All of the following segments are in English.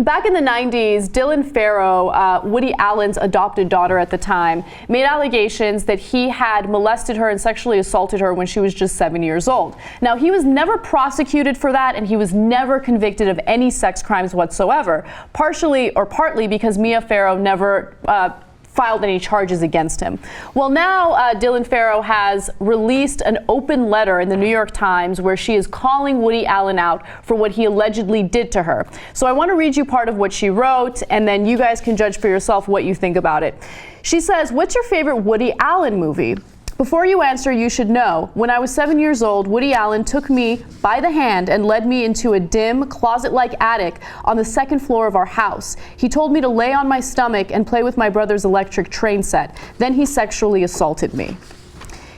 Back in the 90s, Dylan Farrow, Woody Allen's adopted daughter at the time, made allegations that he had molested her and sexually assaulted her when she was just 7 years old. Now, he was never prosecuted for that, and he was never convicted of any sex crimes whatsoever, partially or partly because Mia Farrow never filed any charges against him. Well, now Dylan Farrow has released an open letter in the New York Times where she is calling Woody Allen out for what he allegedly did to her. So I want to read you part of what she wrote, and then you guys can judge for yourself what you think about it. She says, "What's your favorite Woody Allen movie? Before you answer, you should know. When I was 7 years old, Woody Allen took me by the hand and led me into a dim, closet-like attic on the second floor of our house. He told me to lay on my stomach and play with my brother's electric train set. Then he sexually assaulted me.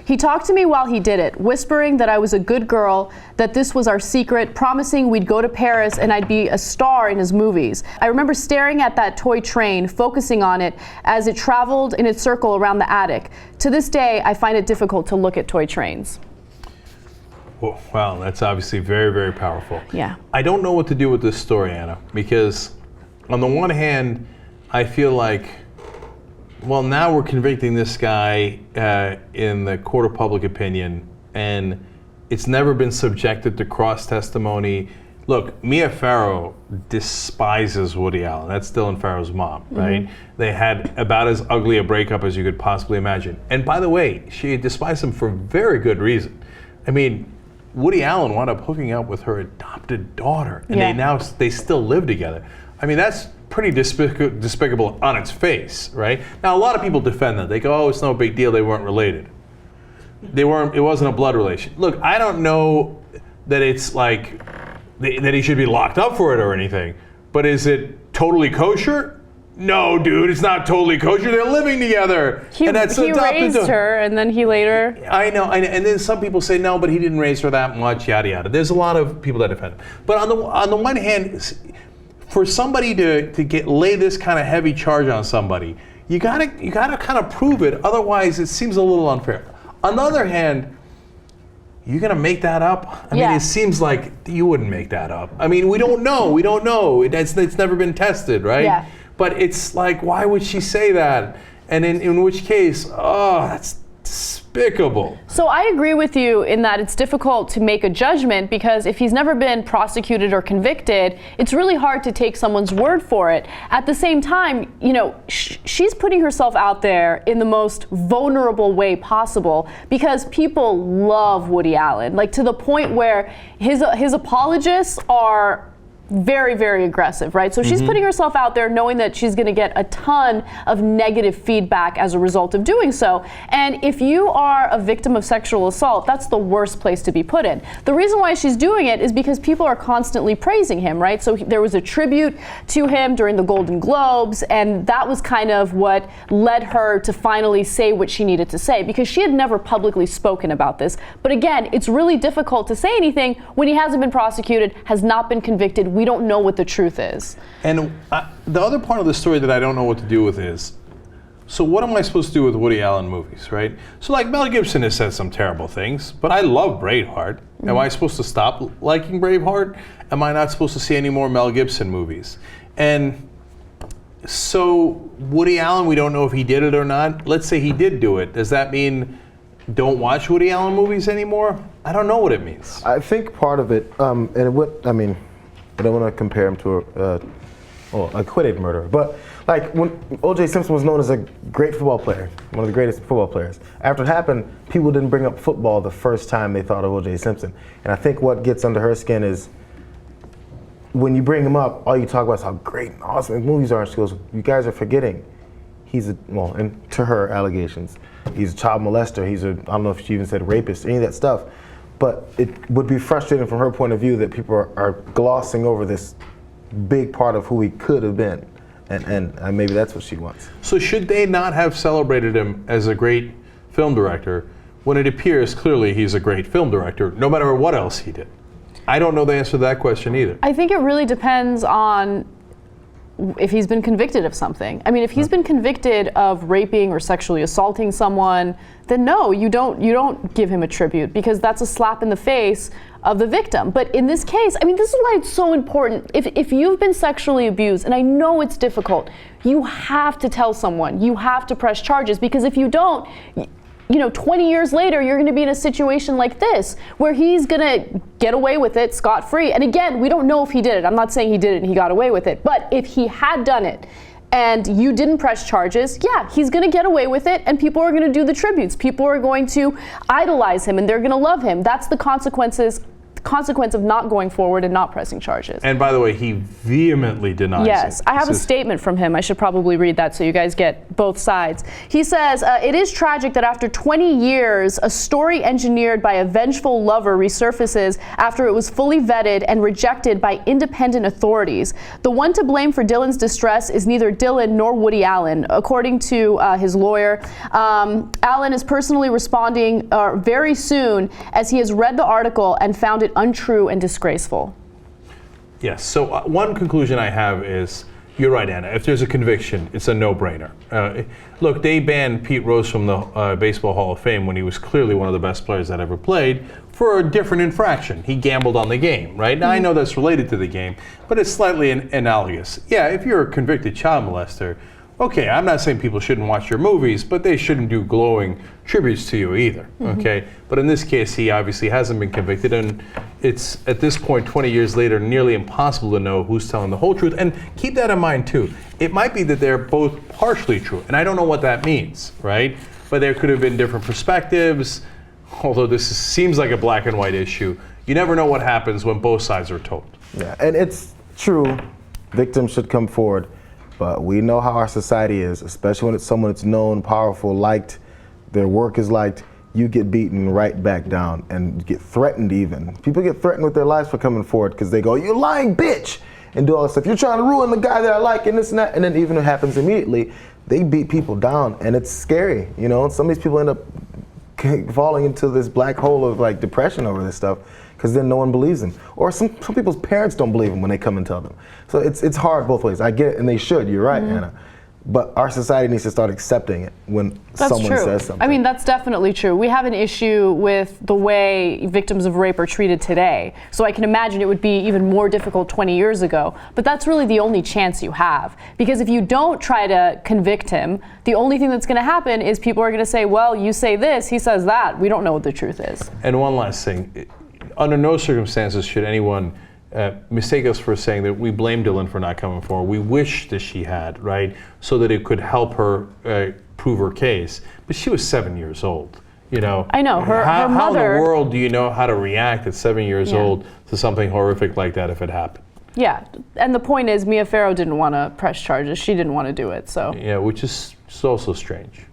He talked to me while he did it, whispering that I was a good girl, that this was our secret, promising we'd go to Paris and I'd be a star in his movies. I remember staring at that toy train, focusing on it as it traveled in its circle around the attic. To this day, I find it difficult to look at toy trains." Well, wow, that's obviously very, very powerful. Yeah. I don't know what to do with this story, Anna, because on the one hand, I feel like, well, now we're convicting this guy in the court of public opinion, and it's never been subjected to cross testimony. Look, Mia Farrow despises Woody Allen. That's Dylan Farrow's mom, right? They had about as ugly a breakup as you could possibly imagine. And by the way, she despised him for very good reason. I mean, Woody Allen wound up hooking up with her adopted daughter, and they still live together. I mean, that's pretty despicable on its face, right? Now, a lot of people defend that. They go, "Oh, it's no big deal. They weren't related. It wasn't a blood relation." Look, I don't know that it's like that he should be locked up for it or anything. But is it totally kosher? No, dude, it's not totally kosher. They're living together. He raised her, and then he later... I know, and then some people say, no, but he didn't raise her that much, yada, yada. There's a lot of people that defend him. But on the one hand, for somebody to lay this kind of heavy charge on somebody, you gotta kind of prove it. Otherwise, it seems a little unfair. On the other hand, you're gonna make that up? I mean, it seems like you wouldn't make that up. I mean, we don't know. It's never been tested, right? Yeah. But it's like, why would she say that? And in which case, that's despicable. So I agree with you in that it's difficult to make a judgment, because if he's never been prosecuted or convicted, it's really hard to take someone's word for it. At the same time, you know, she's putting herself out there in the most vulnerable way possible, because people love Woody Allen, like to the point where his apologists are very, very aggressive, right? So she's putting herself out there knowing that she's going to get a ton of negative feedback as a result of doing so. And if you are a victim of sexual assault, that's the worst place to be put in. The reason why she's doing it is because people are constantly praising him, right? So there was a tribute to him during the Golden Globes, and that was kind of what led her to finally say what she needed to say, because she had never publicly spoken about this. But again, it's really difficult to say anything when he hasn't been prosecuted, has not been convicted. We don't know what the truth is. And the other part of the story that I don't know what to do with is, so what am I supposed to do with Woody Allen movies, right? So like Mel Gibson has said some terrible things, but I love Braveheart. Am I supposed to stop liking Braveheart? Am I not supposed to see any more Mel Gibson movies? And so Woody Allen, we don't know if he did it or not. Let's say he did do it. Does that mean don't watch Woody Allen movies anymore? I don't know what it means. I think part of it, I don't want to compare him to a acquitted murderer, but like when O.J. Simpson was known as a great football player, one of the greatest football players, after it happened, people didn't bring up football the first time they thought of O.J. Simpson. And I think what gets under her skin is when you bring him up, all you talk about is how great and awesome his movies are, and she goes, you guys are forgetting and to her allegations, he's a child molester, I don't know if she even said rapist, any of that stuff. But it would be frustrating from her point of view that people are glossing over this big part of who he could have been. And maybe that's what she wants. So should they not have celebrated him as a great film director when it appears clearly he's a great film director, no matter what else he did? I don't know the answer to that question either. I think it really depends on if he's been convicted of something. I mean, if he's been convicted of raping or sexually assaulting someone, then no, you don't give him a tribute, because that's a slap in the face of the victim. But in this case, I mean, this is why it's so important. If you've been sexually abused, and I know it's difficult, you have to tell someone. You have to press charges, because if you don't, 20 years later, you're going to be in a situation like this, where he's going to get away with it scot-free. And again, we don't know if he did it. I'm not saying he did it and he got away with it. But if he had done it, and you didn't press charges, yeah, he's going to get away with it, and people are going to do the tributes. People are going to idolize him, and they're going to love him. That's the consequence of not going forward and not pressing charges. And by the way, he vehemently denies Yes, it. I have a statement from him. I should probably read that so you guys get both sides. He says, it is tragic that after 20 years, a story engineered by a vengeful lover resurfaces after it was fully vetted and rejected by independent authorities. The one to blame for Dylan's distress is neither Dylan nor Woody Allen. According to his lawyer, Allen is personally responding very soon, as he has read the article and found it untrue and disgraceful. Yes, so one conclusion I have is, you're right, Anna, if there's a conviction, it's a no-brainer. Look, they banned Pete Rose from the Baseball Hall of Fame when he was clearly one of the best players that ever played for a different infraction. He gambled on the game, right? Now, I know that's related to the game, but it's slightly analogous. Yeah, if you're a convicted child molester, okay, I'm not saying people shouldn't watch your movies, but they shouldn't do glowing tributes to you either, okay? But in this case, he obviously hasn't been convicted, and it's, at this point, 20 years later, nearly impossible to know who's telling the whole truth. And keep that in mind, too. It might be that they're both partially true, and I don't know what that means, right? But there could have been different perspectives, although this seems like a black and white issue. You never know what happens when both sides are told. Yeah, and it's true, victims should come forward. But we know how our society is, especially when it's someone that's known, powerful, liked, their work is liked. You get beaten right back down and get threatened even. People get threatened with their lives for coming forward because they go, "You lying bitch," and do all this stuff. "You're trying to ruin the guy that I like," and this and that. And then even it happens immediately, they beat people down, and it's scary. Some of these people end up falling into this black hole of like depression over this stuff, because then no one believes them. Or some people's parents don't believe them when they come and tell them. So it's hard both ways. I get it, and they should. You're right, Anna. But our society needs to start accepting it when someone says something. I mean, that's definitely true. We have an issue with the way victims of rape are treated today. So I can imagine it would be even more difficult 20 years ago. But that's really the only chance you have. Because if you don't try to convict him, the only thing that's going to happen is people are going to say, well, you say this, he says that. We don't know what the truth is. And one last thing. Under no circumstances should anyone mistake us for saying that we blame Dylan for not coming forward. We wish that she had, right, so that it could help her prove her case. But she was 7 years old, I know, her how mother... in the world do you know how to react at 7 years old to something horrific like that if it happened? Yeah, and the point is, Mia Farrow didn't want to press charges. She didn't want to do it, so... Yeah, which is also strange.